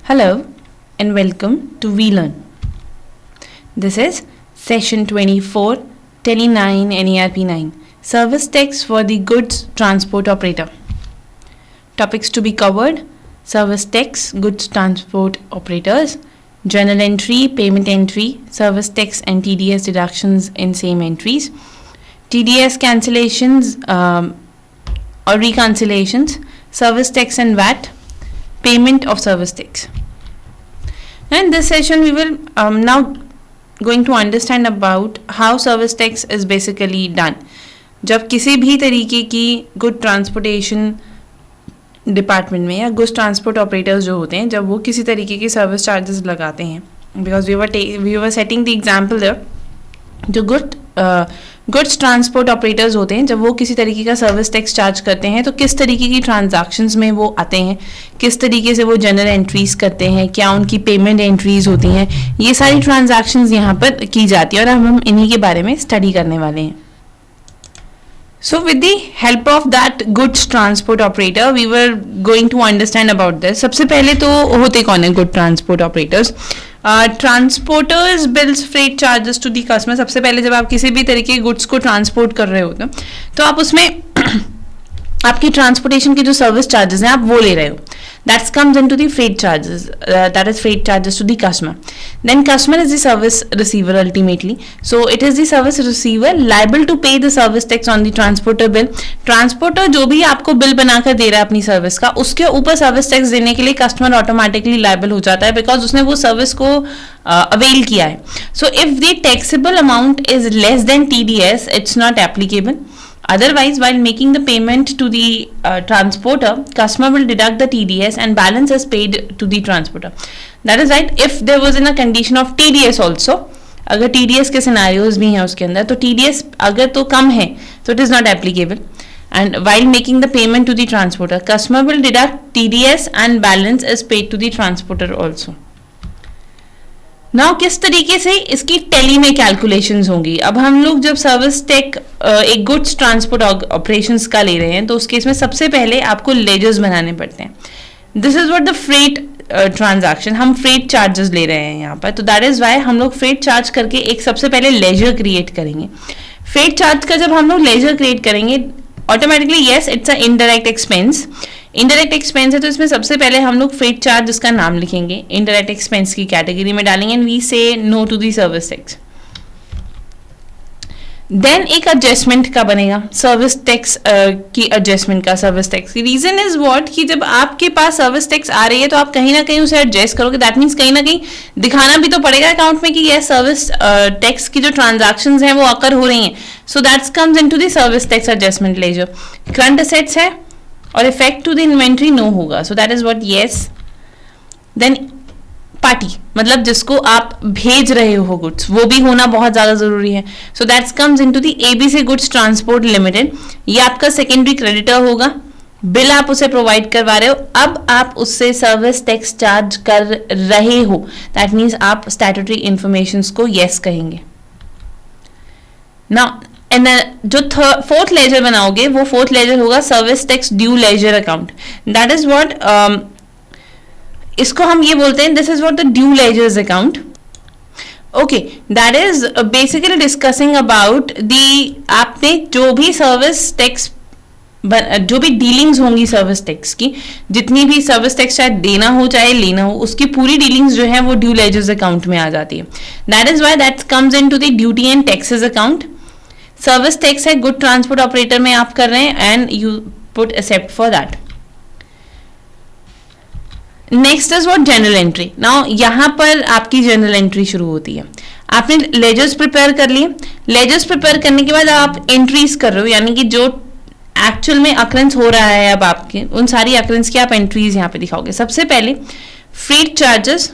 Hello and welcome to VLearn. This is session 24, 29 NERP 9, service tax for the goods transport operator. Topics to be covered: service tax, goods transport operators, journal entry, payment entry, service tax and TDS deductions in same entries, TDS cancellations or reconciliations, service tax and VAT, payment of service tax. And in this session we will now going to understand about how service tax is basically done. जब किसी भी तरीके की good transportation department में या goods transport operators जो होते हैं, जब वो किसी तरीके की सर्विस चार्जेस लगाते हैं, because we were setting the example there, जो गुड्स ट्रांसपोर्ट ऑपरेटर्स होते हैं, जब वो किसी तरीके का सर्विस टैक्स चार्ज करते हैं तो किस तरीके की ट्रांजैक्शंस में वो आते हैं, किस तरीके से वो जनरल एंट्रीज करते हैं, क्या उनकी पेमेंट एंट्रीज होती हैं, ये सारी ट्रांजैक्शंस यहाँ पर की जाती है और हम इन्हीं के बारे में स्टडी करने वाले हैं. So with the help of that goods transport operator, we were going to understand about this. सबसे पहले तो होते कौन है good transport operators? Transporters bills freight charges to the customer. सबसे पहले जब आप किसी भी तरीके के goods को ट्रांसपोर्ट कर रहे होते हैं तो आप उसमें आपकी ट्रांसपोर्टेशन के जो सर्विस चार्जेस हैं आप वो ले रहे हो. That comes into the freight charges. That is freight charges to the customer. Then customer is the service receiver ultimately. So it is the service receiver liable to pay the service tax on the transporter bill. Transporter जो भी आपको bill बनाकर दे रहा है अपनी service का, उसके ऊपर सर्विस टैक्स देने के लिए कस्टमर ऑटोमेटिकली लायबल हो जाता है, बिकॉज उसने वो सर्विस को अवेल किया है. So if the taxable amount is less than TDS, it's not applicable. Otherwise, while making the payment to the transporter, customer will deduct the TDS and balance is paid to the transporter. That is right. If there was in a condition of TDS also, अगर TDS के scenarios भी हैं उसके अंदर, तो TDS अगर तो कम है तो it is not applicable. And while making the payment to the transporter, customer will deduct TDS and balance is paid to the transporter also. Now किस तरीके से इसकी टेली में कैलकुलेशंस होंगी. अब हम लोग जब सर्विस टेक एक गुड्स ट्रांसपोर्ट ऑपरेशंस का ले रहे हैं तो उस केस में सबसे पहले आपको लेजर्स बनाने पड़ते हैं. This is what the freight transaction, हम फ्रेट चार्जेस ले रहे हैं यहाँ पर, तो दैट इज वाई हम लोग फ्रेट चार्ज करके एक सबसे पहले लेजर क्रिएट करेंगे. फ्रेट चार्ज का जब हम लोग लेजर क्रिएट करेंगे automatically yes it's a indirect expense. Indirect expense है तो इसमें सबसे पहले हम लोग फ्रेट चार्ज इसका नाम लिखेंगे, इनडायरेक्ट एक्सपेंस की कैटेगरी में डालेंगे and we say no to the service tax. Then एक एडजस्टमेंट का बनेगा, सर्विस टैक्स की एडजस्टमेंट का सर्विस टैक्स की. रीजन इज व्हाट कि जब आपके पास सर्विस टैक्स आ रही है तो आप कहीं ना कहीं उसे एडजस्ट करोगे. दैट मीन्स कहीं ना कहीं दिखाना भी तो पड़ेगा अकाउंट में कि ये सर्विस टैक्स की जो ट्रांजैक्शंस हैं वो अकर हो रही हैं. So that's comes into the service tax adjustment ledger. Current assets है और effect to the inventory no होगा. So that is what yes. Then party मतलब जिसको आप भेज रहे हो गुड्स, वो भी होना बहुत ज्यादा जरूरी है. सो that's comes into the ABC goods transport limited. ये आपका सेकेंडरी क्रेडिटर होगा, बिल आप उसे प्रोवाइड करवा रहे हो, अब आप उससे सर्विस टैक्स चार्ज कर रहे हो. दैट मीन्स आप स्टैट्यूटरी इंफॉर्मेशन को येस कहेंगे. नाउ एंड जो फोर्थ लेजर बनाओगे वो फोर्थ लेजर होगा service tax due ledger account. That is what इसको हम ये बोलते हैं, this is what the due ledgers account. Okay, that is basically discussing about the आपने जो भी सर्विस टैक्स जो भी डीलिंग्स होंगी सर्विस टैक्स की, जितनी भी सर्विस टैक्स चाहे देना हो चाहे लेना हो, उसकी पूरी डीलिंग्स जो है वो ड्यू लेजर्स अकाउंट में आ जाती है. That is why that comes into the duty and taxes account. Service tax है गुड ट्रांसपोर्ट ऑपरेटर में आप कर रहे हैं and you put except for that. Next is what general entry. Now यहाँ पर आपकी जनरल एंट्री शुरू होती है. आपने लेजर्स प्रिपेयर कर लिए, लेजर्स प्रिपेयर करने के बाद आप एंट्रीज कर रहे हो, यानी कि जो एक्चुअल में अकरेंस हो रहा है अब आपके उन सारी अकरेंस की आप एंट्रीज यहाँ पे दिखाओगे. सबसे पहले फ्रेट चार्जेस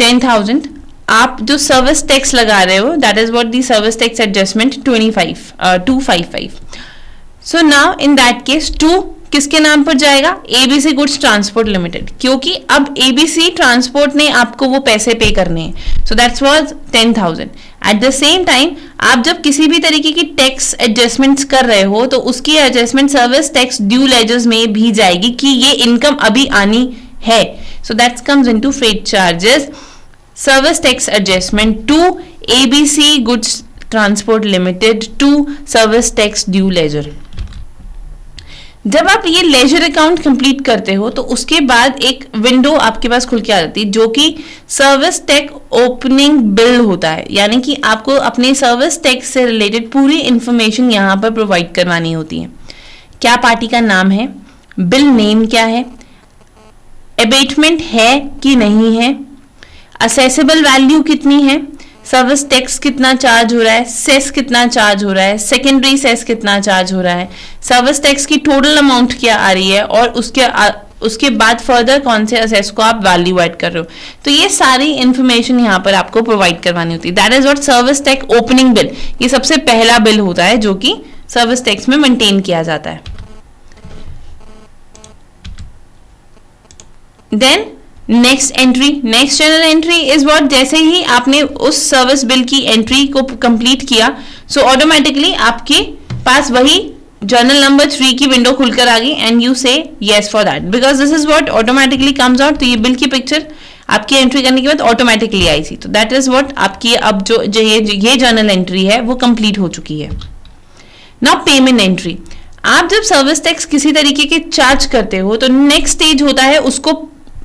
10,000, आप जो सर्विस टैक्स लगा रहे हो that is what the service tax adjustment 255. So now in that case 2 किसके नाम पर जाएगा? ABC गुड्स ट्रांसपोर्ट लिमिटेड, क्योंकि अब ABC ट्रांसपोर्ट ने आपको वो पैसे पे करने हैं. So that's was 10,000. At the same time आप जब किसी भी तरीके की टैक्स एडजस्टमेंट्स कर रहे हो तो उसकी adjustment service tax due ledgers में भी जाएगी कि ये इनकम अभी आनी है, so that comes into freight charges, service tax adjustment to ABC goods transport limited to service tax due ledger. जब आप ये लेजर अकाउंट कंप्लीट करते हो तो उसके बाद एक विंडो आपके पास खुल के आ जाती है जो कि सर्विस टैक्स ओपनिंग बिल होता है, यानी कि आपको अपने सर्विस टैक्स से रिलेटेड पूरी इंफॉर्मेशन यहाँ पर प्रोवाइड करवानी होती है। क्या पार्टी का नाम है, बिल नेम क्या है, एबेटमेंट है कि नहीं है, असेसेबल वैल्यू कितनी है, सर्विस टैक्स कितना चार्ज हो रहा है, सेस कितना चार्ज हो रहा है, सेकेंडरी सेस कितना चार्ज हो रहा है, सर्विस टैक्स की टोटल अमाउंट क्या आ रही है, और उसके बाद फर्दर कौन से असेस को आप वैल्यू ऐड कर रहे हो। तो ये सारी इंफॉर्मेशन यहाँ पर आपको प्रोवाइड करवानी होती है। That is what service tax opening bill, ये सबसे पहला बिल होता है जो कि सर्विस टैक्स में मेंटेन किया जाता है। Then next entry, next journal entry is what, जैसे ही आपने उस सर्विस बिल की एंट्री को कंप्लीट किया सो ऑटोमेटिकली आपके पास वही जर्नल नंबर 3 की विंडो खुलकर आ गई एंड यू से yes for that because this is what automatically comes out. तो ये बिल की पिक्चर आपकी एंट्री करने के बाद ऑटोमेटिकली आई थी, तो दैट इज व्हाट आपकी अब जो ये जर्नल एंट्री है वो कंप्लीट हो चुकी है। नाउ पेमेंट एंट्री, आप जब सर्विस टैक्स किसी तरीके के चार्ज करते हो तो नेक्स्ट स्टेज होता है उसको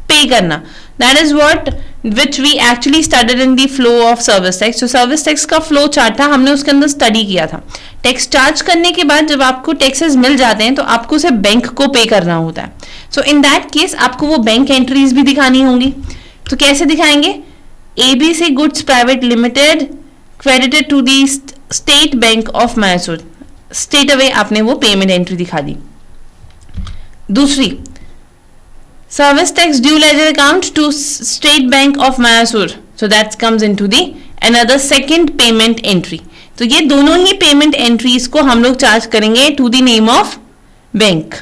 पे करना। That is what which we actually studied in the flow of service tax. जो सर्विस टैक्स का फ्लो चार्ट था हमने उसके अंदर स्टडी किया था। टैक्स चार्ज करने के बाद जब आपको टैक्सेस मिल जाते हैं तो आपको उसे बैंक को पे करना होता है। सो इन दैट केस आपको वो बैंक एंट्रीज भी दिखानी होंगी। तो कैसे दिखाएंगे, ABC goods private limited credited to the State Bank of Mysore, straightaway आपने वो पेमेंट एंट्री दिखा दी। दूसरी, service tax due ledger account to State Bank of Mysore, so that comes into the another second payment entry। तो ये दोनों ही payment entries को हम लोग चार्ज करेंगे to the name of bank.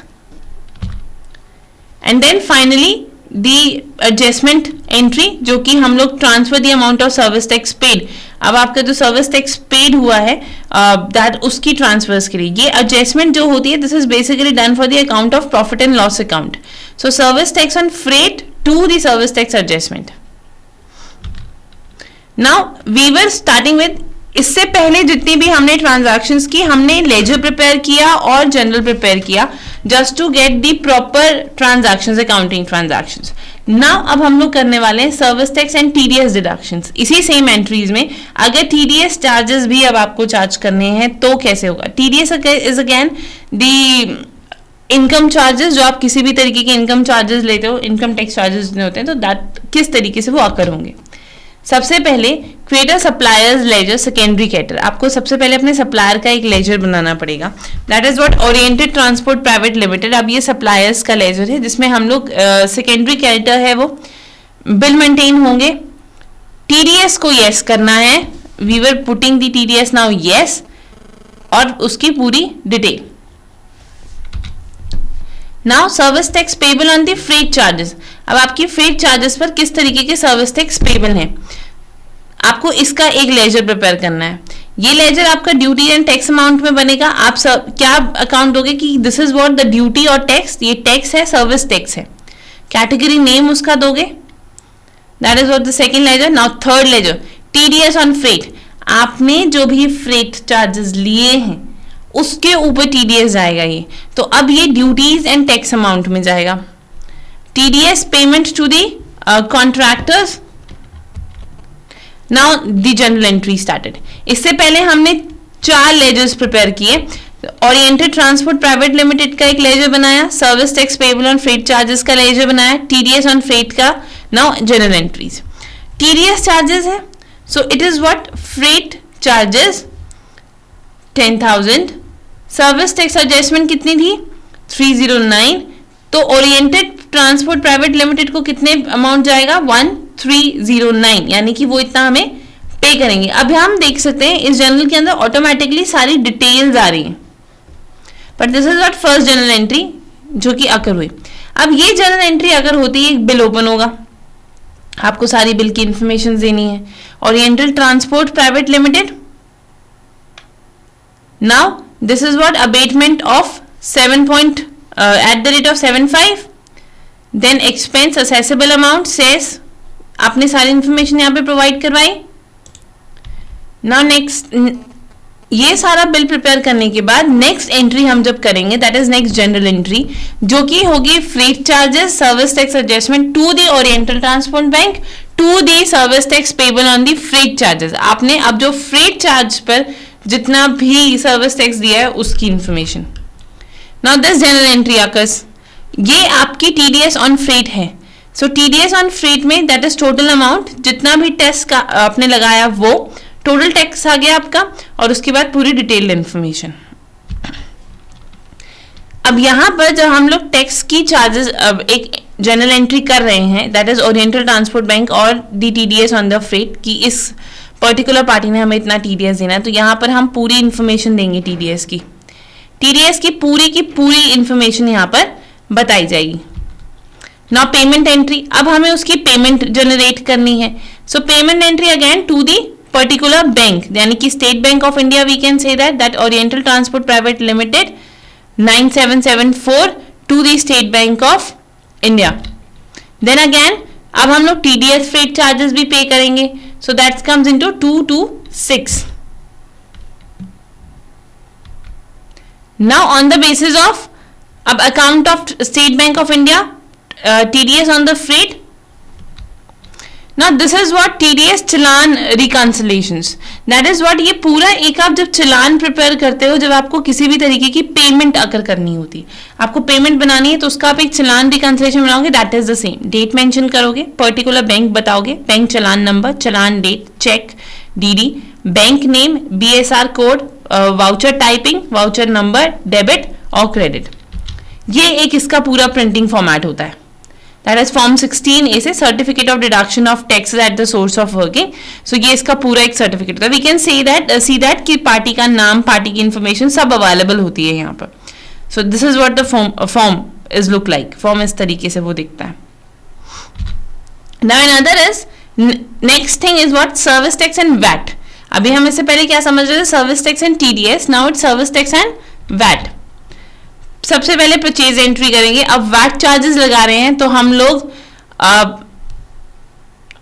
And then finally the adjustment entry जो कि हम लोग transfer the amount of service tax paid, अब आपका जो सर्विस टैक्स पेड हुआ है दैट उसकी ट्रांसफर्स के लिए ये एडजस्टमेंट जो होती है this is basically done for the account of profit and loss account. So service tax on freight to the service tax adjustment. Now we were starting with, इससे पहले जितनी भी हमने ट्रांजैक्शंस की हमने लेजर प्रिपेयर किया और जनरल प्रिपेयर किया just to get the proper transactions, accounting transactions. Now अब हम लोग करने वाले हैं service tax and TDS deductions. इसी सेम एंट्रीज में अगर टीडीएस चार्जेस भी अब आपको चार्ज करने हैं तो कैसे होगा। TDS is again the income charges, जो आप किसी भी तरीके के इनकम चार्जेस लेते हो, इनकम टैक्स चार्जेस जितने होते हैं तो दैट किस तरीके से वो आकर होंगे। सबसे पहले क्रिएटर सप्लायर्स लेजर सेकेंडरी कैटर, आपको सबसे पहले अपने सप्लायर का एक लेजर बनाना पड़ेगा। That is what oriented transport private limited, अब ये सप्लायर्स का लेजर है जिसमें हम लोग सेकेंडरी कैटर है वो बिल मेंटेन होंगे। टीडीएस को यस करना है, we were putting the TDS now yes, और उसकी पूरी detail. Now service tax payable on the freight charges, अब आपकी फ्रेट चार्जेस पर किस तरीके के सर्विस टैक्स पेबल है आपको इसका एक लेजर प्रिपेयर करना है। ये लेजर आपका ड्यूटी एंड टैक्स अमाउंट में बनेगा। आप क्या अकाउंट दोगे कि this is what the duty और टैक्स, ये टैक्स है, सर्विस टैक्स है, कैटेगरी नेम उसका दोगे। That is what the second ledger. Now third ledger TDS on freight, आपने जो भी फ्रेट चार्जेस लिए हैं उसके ऊपर टीडीएस जाएगा ये, तो अब ये ड्यूटीज एंड टैक्स अमाउंट में जाएगा। TDS payment to the contractors. Now the journal entry started. इससे पहले हमने 4 लेजर्स प्रिपेयर किए। ओरिएंटेड ट्रांसपोर्ट प्राइवेट लिमिटेड का एक लेजर बनाया, service tax payable on freight charges का लेजर बनाया, टीडीएस ऑन फ्रेट का। Now journal entries, TDS charges है, so it is what freight charges 10,000, service tax adjustment कितनी थी 309, तो ओरिएंटेड ट्रांसपोर्ट प्राइवेट लिमिटेड को कितने अमाउंट जाएगा 1309, यानी कि वो इतना हमें पे करेंगे। अब हम देख सकते हैं इस जर्नल के अंदर ऑटोमेटिकली सारी डिटेल्स आ रही हैं, but this is not first general entry जो कि अकर हुई। अब ये जनरल एंट्री अगर होती है, एक बिल ओपन होगा, आपको सारी बिल की इंफॉर्मेशन देनी है। Oriental transport private limited, now this is what abatement of 7 at the rate of 75, then expense assessable amount cess, आपने सारी इंफॉर्मेशन यहाँ पे प्रोवाइड करवाई। नाउ नेक्स्ट, ये सारा बिल प्रिपेयर करने के बाद नेक्स्ट एंट्री हम जब करेंगे that is next general entry, जो कि होगी freight charges service tax adjustment to the oriental transport bank to the service tax payable on the freight charges. आपने अब जो फ्रेट चार्ज पर जितना भी सर्विस टैक्स दिया है उसकी information. Now this general entry occurs, ये आपकी टीडीएस ऑन फ्रेट है। सो टीडीएस ऑन फ्रेट में दैट इज टोटल अमाउंट, जितना भी टैक्स का आपने लगाया वो टोटल टैक्स आ गया आपका, और उसके बाद पूरी डिटेल्ड इंफॉर्मेशन। अब यहां पर जब हम लोग टैक्स की चार्जेस अब एक जनरल एंट्री कर रहे हैं that is oriental transport bank और the TDS on the freight कि इस पर्टिकुलर पार्टी ने हमें इतना टीडीएस देना है, तो यहां पर हम पूरी इंफॉर्मेशन देंगे टीडीएस की पूरी इंफॉर्मेशन यहां पर बताई जाएगी। नाउ पेमेंट एंट्री, अब हमें उसकी पेमेंट जनरेट करनी है। So payment entry again to the particular bank, यानी कि State Bank of India, we can say that oriental transport private limited 9774 to the State Bank of India. Then again अब हम लोग टीडीएस फ्रेट चार्जेस भी pay करेंगे, so that comes into 226। Now on the basis of अब account of State Bank of India TDS on the freight. Now this is what TDS challan रिकंसिलेशंस, that is what, ये पूरा एक आप जब चलान prepare करते हो, जब आपको किसी भी तरीके की पेमेंट अगर करनी होती है, आपको पेमेंट बनानी है, तो उसका आप एक चलान रिकंसिलेशन बनाओगे, that is the same. Date mention करोगे, पर्टिकुलर बैंक बताओगे, bank challan number, challan date, cheque, DD, bank name, BSR code, voucher typing, voucher number, debit और क्रेडिट। ये एक इसका पूरा प्रिंटिंग फॉर्मेट होता है। That is Form 16A से certificate of deduction of taxes at the source of working. So ये इसका पूरा एक सर्टिफिकेट होता है। वी कैन सी दैट कि पार्टी का नाम, पार्टी की इंफॉर्मेशन सब अवेलेबल होती है यहाँ पर। So this is what the form is look like. Form इस तरीके से वो दिखता है। Now another is next thing is what service tax and VAT. अभी हम इससे पहले क्या समझ रहे थे, service tax and TDS, now it's service tax and VAT. सबसे पहले परचेज एंट्री करेंगे। अब वैट चार्जेस लगा रहे हैं तो हम लोग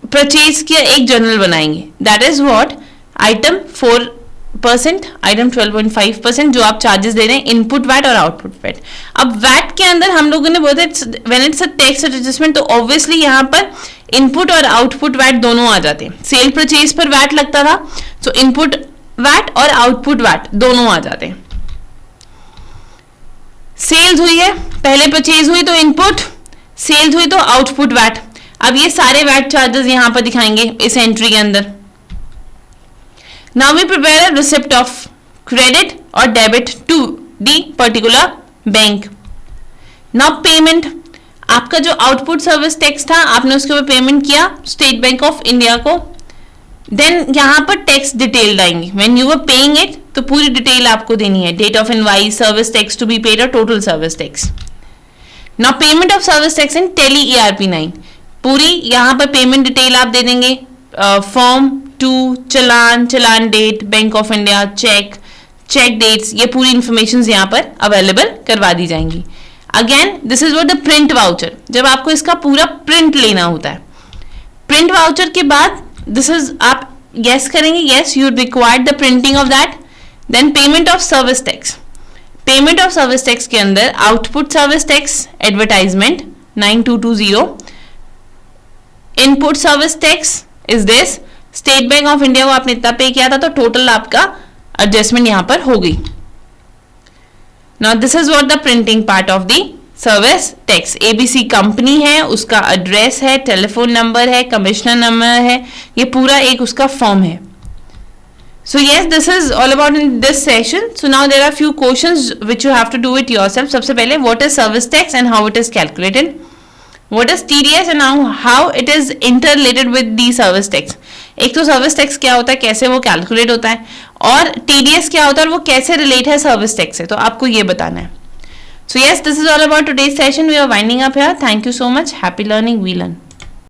परचेज के एक जर्नल बनाएंगे, that is what item 4%, item 12.5% जो आप चार्जेस दे रहे हैं, इनपुट वैट और आउटपुट वैट। अब वैट के अंदर हम लोगों ने बोला when it's a tax adjustment, तो ऑब्वियसली यहाँ पर इनपुट और आउटपुट वैट दोनों आ जाते हैं। सेल परचेज पर वैट लगता था, तो इनपुट वैट और आउटपुट वैट दोनों आ जाते हैं। सेल्स हुई है, पहले परचेज हुई तो इनपुट, सेल्स हुई तो आउटपुट वैट। अब ये सारे वैट चार्जेस यहां पर दिखाएंगे इस एंट्री के अंदर। Now we prepare a receipt of credit और debit to the particular bank. Now payment, आपका जो आउटपुट सर्विस टैक्स था आपने उसके ऊपर पेमेंट किया स्टेट बैंक ऑफ इंडिया को। देन यहां पर टैक्स डिटेल आएंगी, when you were paying it तो पूरी डिटेल आपको देनी है, date of invoice, service tax to be paid और total service tax. Now payment of service tax in Tally ERP 9, पूरी यहां पर पेमेंट डिटेल आप दे देंगे, form 2, challan, challan date, Bank of India, cheque, cheque dates, ये पूरी इंफॉर्मेशन यहां पर अवेलेबल करवा दी जाएंगी। Again this is what the print voucher, जब आपको इसका पूरा प्रिंट लेना होता है। प्रिंट वाउचर के बाद दिस इज, आप यस करेंगे, yes you required the printing of that. Then payment of service tax, payment of service tax के अंदर output service tax advertisement 9220, input service tax is this, State Bank of India को आपने इतना पे किया था तो टोटल आपका एडजस्टमेंट यहां पर हो गई। Now this is what the printing part of the service tax. ABC company है, उसका एड्रेस है, टेलीफोन नंबर है, कमिश्नर नंबर है, ये पूरा एक उसका फॉर्म है। So yes, this is all about in this session. So now there are few questions which you have to do it yourself. सबसे पहले, what is service tax and how it is calculated? What is TDS and how it is interrelated with the service tax? एक तो service tax क्या होता है, कैसे वो calculate होता है, और TDS क्या होता है और वो कैसे रिलेट है सर्विस टैक्स से, तो आपको ये बताना है। So yes, this is all about today's session. We are winding up here. Thank you so much. Happy learning. We learn.